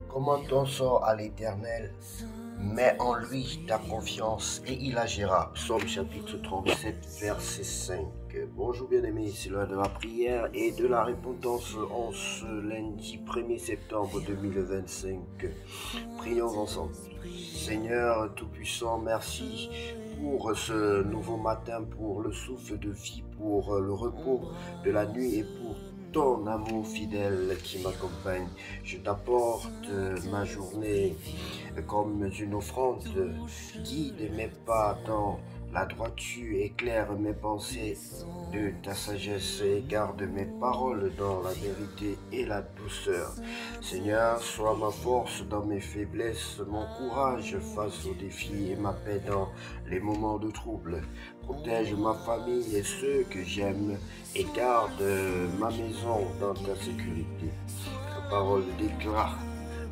Comment ton sort à l'Éternel, mets en lui ta confiance et il agira. Psaume chapitre 37, verset 5. Bonjour bien-aimés, c'est l'heure de la prière et de la repentance en ce lundi 1er septembre 2025. Prions ensemble. Seigneur Tout-Puissant, merci pour ce nouveau matin, pour le souffle de vie, pour le repos de la nuit et pour ton amour fidèle qui m'accompagne. Je t'apporte ma journée comme une offrande. Guide mes pas dans la droiture, éclaire mes pensées de ta sagesse et garde mes paroles dans la vérité et la douceur. Seigneur, sois ma force dans mes faiblesses, mon courage face aux défis et ma paix dans les moments de trouble. Protège ma famille et ceux que j'aime et garde ma maison dans ta sécurité. Ta parole déclare: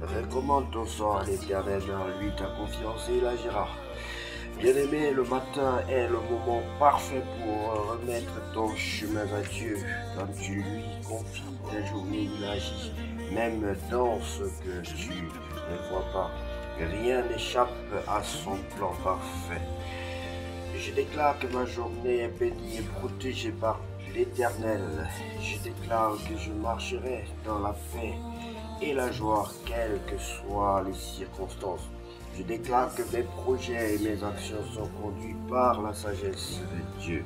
recommande ton sort à l'Éternel, en lui ta confiance et il agira. Bien-aimé, le matin est le moment parfait pour remettre ton chemin à Dieu. Quand tu lui confies ta journée, il agit, même dans ce que tu ne vois pas. Rien n'échappe à son plan parfait. Je déclare que ma journée est bénie et protégée par l'Éternel. Je déclare que je marcherai dans la paix et la joie, quelles que soient les circonstances. Je déclare que mes projets et mes actions sont conduits par la sagesse de Dieu.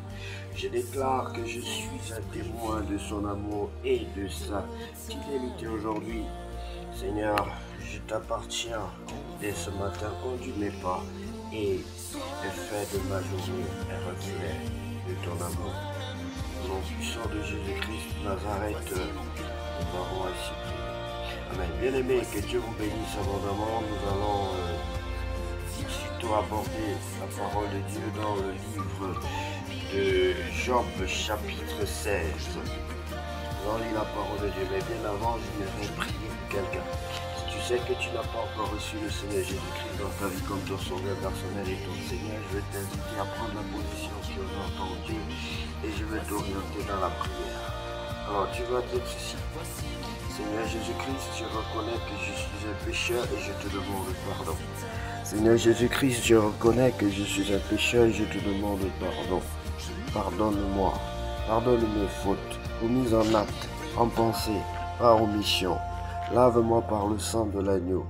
Je déclare que je suis un témoin de son amour et de sa fidélité aujourd'hui. Seigneur, je t'appartiens dès ce matin, conduis mes pas et fais de ma journée un reflet de ton amour. Au nom puissant de Jésus-Christ de Nazareth, nous avons ainsi prié. Amen. Bien-aimés, que Dieu vous bénisse abondamment. Nous allons aussitôt aborder la parole de Dieu dans le livre de Job, chapitre 16. Nous allons lire la parole de Dieu, mais bien avant, je voudrais prier pour quelqu'un. Si tu sais que tu n'as pas encore reçu le Seigneur Jésus-Christ dans ta vie comme ton sauveur personnel et ton Seigneur, je vais t'inviter à prendre la position sur ton Dieu et je vais t'orienter dans la prière. Alors, tu vas dire ceci: Seigneur Jésus-Christ, je reconnais que je suis un pécheur et je te demande pardon. Seigneur Jésus-Christ, je reconnais que je suis un pécheur et je te demande pardon. Pardonne-moi, pardonne mes fautes, commises en acte, en pensée, par omission. Lave-moi par le sang de l'agneau.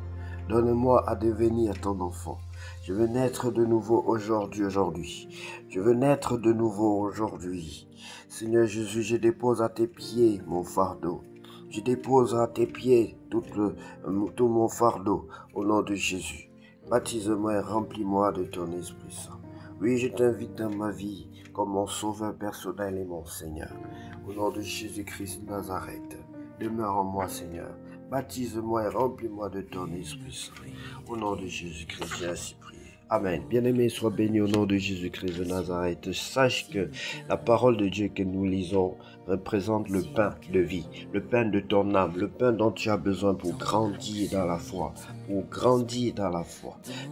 Donne-moi à devenir ton enfant. Je veux naître de nouveau aujourd'hui. Je veux naître de nouveau aujourd'hui. Seigneur Jésus, je dépose à tes pieds mon fardeau. Je dépose à tes pieds tout mon fardeau au nom de Jésus. Baptise-moi et remplis-moi de ton Esprit Saint. Oui, je t'invite dans ma vie comme mon sauveur personnel et mon Seigneur. Au nom de Jésus-Christ de Nazareth, demeure en moi, Seigneur. Baptise-moi et remplis-moi de ton Esprit Saint. Au nom de Jésus-Christ, j'ai ainsi prié. Amen. Bien-aimé, sois béni au nom de Jésus-Christ de Nazareth. Sache que la parole de Dieu que nous lisons représente le pain de vie, le pain de ton âme, le pain dont tu as besoin pour grandir dans la foi,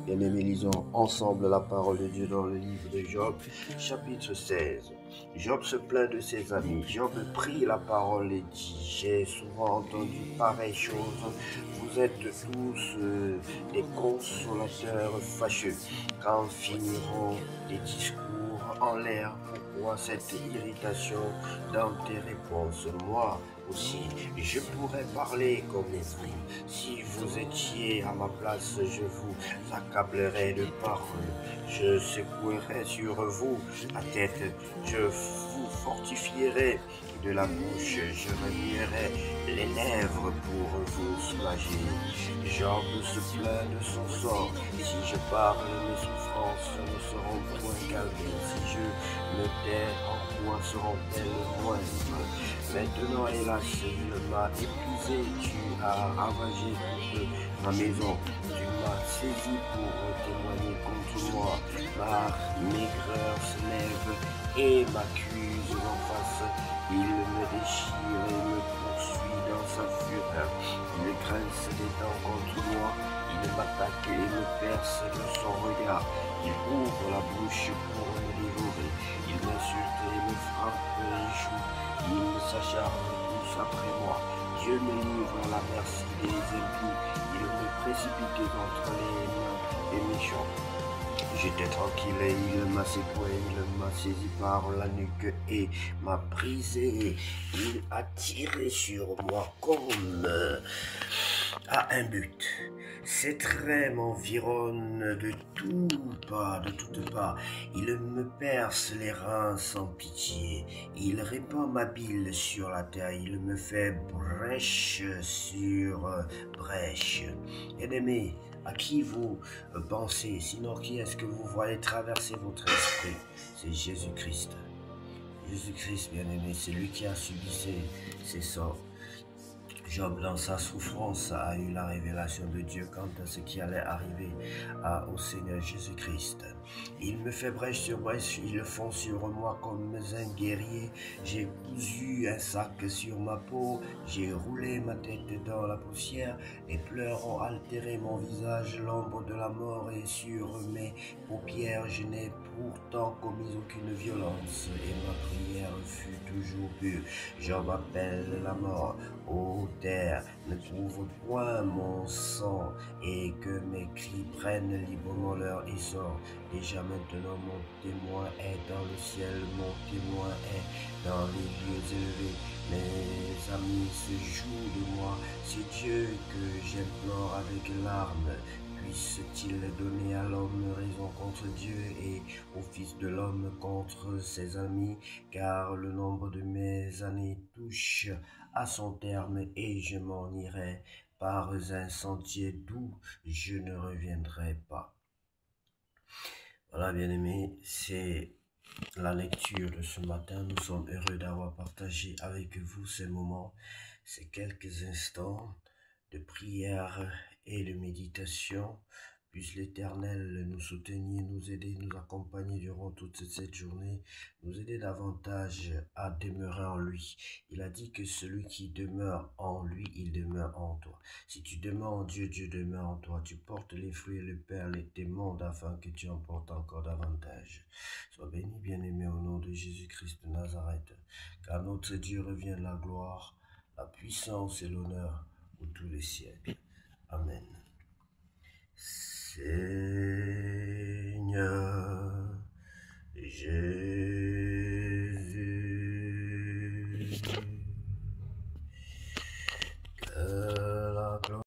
Bien-aimé, lisons ensemble la parole de Dieu dans le livre de Job, chapitre 16. Job se plaint de ses amis. Job prit la parole et dit: j'ai souvent entendu pareille chose. Vous êtes tous des consolateurs fâcheux. Quand finiront les discours en l'air? Pourquoi cette irritation dans tes réponses? Moi aussi, je pourrais parler comme vous. Si vous étiez à ma place, je vous accablerais de paroles. Je secouerais sur vous la tête. Je vous fortifierai de la bouche. Je remuerai les lèvres pour vous soulager. Job se plaint de son sort. Si je parle, mes souffrances ne seront point calmées. Si je me tais, en quoi seront-elles moindres? Maintenant, hélas, il m'a épuisé. Tu as ravagé toute ma maison. Tu m'as saisi pour témoigner contre moi. Ma maigreur se lève et m'accuse en face. Il me déchire et me poursuit dans sa fureur. Il grince des dents contre moi. Il m'attaque et me perce de son regard. Il ouvre la bouche pour me dévorer. Il m'insulte et me frappe les joues. Il s'acharne tous après moi. Dieu me livre à la merci des impies. Il me précipite entre les mains des méchants. J'étais tranquille et il m'a secoué, il m'a saisi par la nuque et m'a brisé. Il a tiré sur moi comme à un but. Ses traits m'environnent de toutes parts. Il me perce les reins sans pitié. Il répand ma bile sur la terre. Il me fait brèche sur brèche. Bien-aimés, à qui vous pensez? Sinon, qui est-ce que vous voyez traverser votre esprit? C'est Jésus-Christ. Jésus-Christ, bien-aimé, c'est lui qui a subi ses sorts. Job, dans sa souffrance, a eu la révélation de Dieu quant à ce qui allait arriver au Seigneur Jésus-Christ. Il me fait brèche sur brèche, ils font sur moi comme un guerrier. J'ai cousu un sac sur ma peau, j'ai roulé ma tête dans la poussière. Les pleurs ont altéré mon visage, l'ombre de la mort est sur mes paupières. Je n'ai pourtant commis aucune violence et ma prière fut toujours pure. Job appelle la mort. Ô terre, ne couvre point mon sang et que mes cris prennent librement leur essor. Déjà maintenant mon témoin est dans le ciel, mon témoin est dans les lieux élevés. Mes amis se jouent de moi, c'est Dieu que j'implore avec larmes. Puisse-t-il donner à l'homme raison contre Dieu et au Fils de l'homme contre ses amis, car le nombre de mes années touche à son terme et je m'en irai par un sentier d'où je ne reviendrai pas. Voilà, bien-aimés, c'est la lecture de ce matin. Nous sommes heureux d'avoir partagé avec vous ces moments, ces quelques instants de prière et de méditation. Puisse l'Éternel nous soutenir, nous aider, nous accompagner durant toute cette journée, nous aider davantage à demeurer en lui. Il a dit que celui qui demeure en lui, il demeure en toi. Si tu demeures en Dieu, Dieu demeure en toi. Tu portes les fruits et le Père des mondes afin que tu en portes encore davantage. Sois béni, bien-aimé, au nom de Jésus-Christ de Nazareth, car notre Dieu revient de la gloire, la puissance et l'honneur pour tous les siècles. Amen. Seigneur,